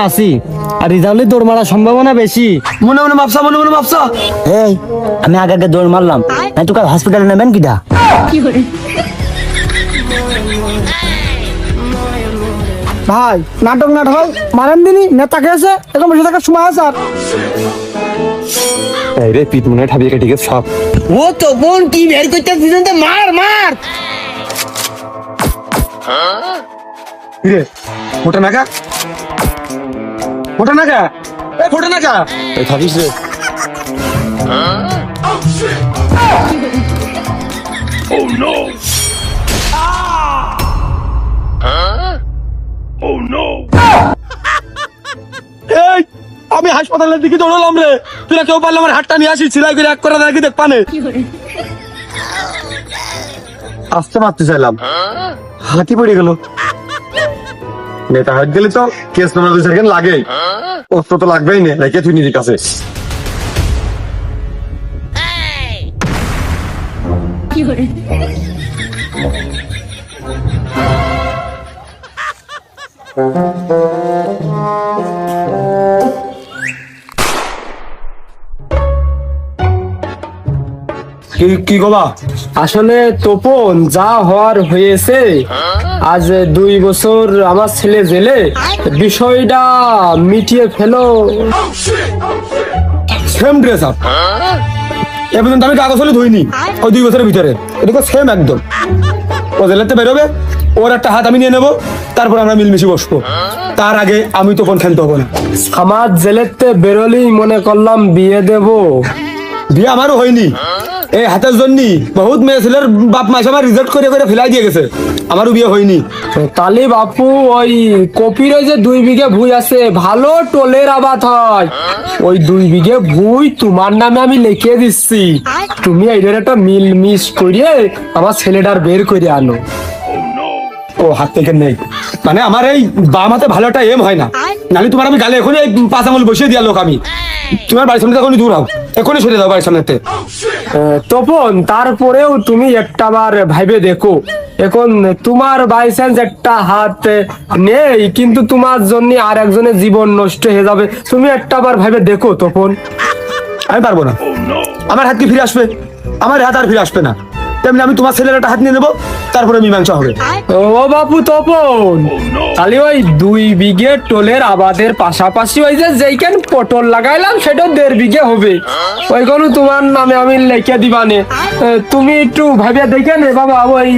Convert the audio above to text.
আছি আর রিজাল্টে দৌড় মারার সম্ভাবনা বেশি। মনে মনে ভাবছা। এই আমি আগে আগে দৌড় মারলাম, নাই তোকে হসপিটালে নেবেন কিটা? ভাই নাটক মারেন দিনই নেতা খেয়েছে এখন বসে থাকার সময় আছে আর এই রে পিট মনে ঠাবিয়ে কেটে গেছে সব। ও তো বোন কি বের করতে মার মার। রে ফোটা নাকা এই থাকিস রে। এই আমি হাসপাতালের দিকে দৌড়ালাম রে, তুই কেউ পারলে আমার হাতটা নিয়ে আসি সিলাই করে এক করে দেখি দেখ পানে আসতে মারতে চাইলাম, হাতি পড়ে গেল। নেতা হাত গেলে তো কেস নাম্বার 2 সেকেন্ড লাগেই, অস্ত্র তো লাগবেই না, রেখে তুই নিজের কাছে। কি গবা? আসলে তোপন যা হওয়ার হয়েছে, আজ 2 বছর আমার ছেলে জেলে, বিষয়টা মিটিয়ে ফেলো। সেম ড্রেস আপ এ পর্যন্ত আমি কাগজ হলে ধুইনি, ওই 2 বছরের ভিতরে এটা সেম একদম। ও জেলাতে বেরোবে, ওর একটা হাত আমি নিয়ে নেবো, তারপর আমরা মিলমিশে বসবো। তার আগে আমি তো কোন খেলতে হবো না। আমার জেলেতে বেরোলেই মনে করলাম বিয়ে দেব। বিয়ে আমারও হয়নি, এই হাতের জন্য বহুত মেয়ে ছেলের বাপ মাস আমার রিজেক্ট করে করে ফেলাই দিয়ে গেছে, আমারও বিয়ে হয়নি। তালি বাপু, ওই কপির ওই যে 2 বিঘে ভুই আছে, ভালো টোলের আবাদ হয়, ওই 2 বিঘে ভুই তোমার নামে আমি লিখে দিচ্ছি, তুমি এইটার একটা মিল মিস করিয়ে আমার ছেলেটার বের করে আনো। ও হাত থেকে নেই, মানে আমার এই বাম হাতে ভালো একটা এম হয় না, নাহলে তোমার আমি গালে এখনই 5 আঙুল বসিয়ে দিয়া লোক আমি। তোমার বাড়ির সামনে এখনই দূর হও, এখনই সরে যাও বাড়ির সামনেতে। তপন, তারপরেও তুমি একটা বার ভাইবে দেখো, এখন তোমার বাই চান্স একটা হাত নেই, কিন্তু তোমার জন্য আর একজনের জীবন নষ্ট হয়ে যাবে, তুমি একটা বার ভাইবে দেখো তপন। আমি পারবো না, আমার হাত কি ফিরে আসবে? আমার হাত আর ফিরে আসবে না, তেমনি আমি তোমার ছেলের একটা হাত নিয়ে নেবো, তারপরে মীমাংসা হবে। ও বাপু তপন, তাহলে ওই 2 বিঘে টোলের আবাদের পাশাপাশি ওই যে যেইখান পটল লাগাইলাম সেটা 1.5 বিঘে হবে, ওইখানে তোমার নামে আমি লিখে দিবানে, তুমি একটু ভাবিয়া দেখে নে বাবা। ওই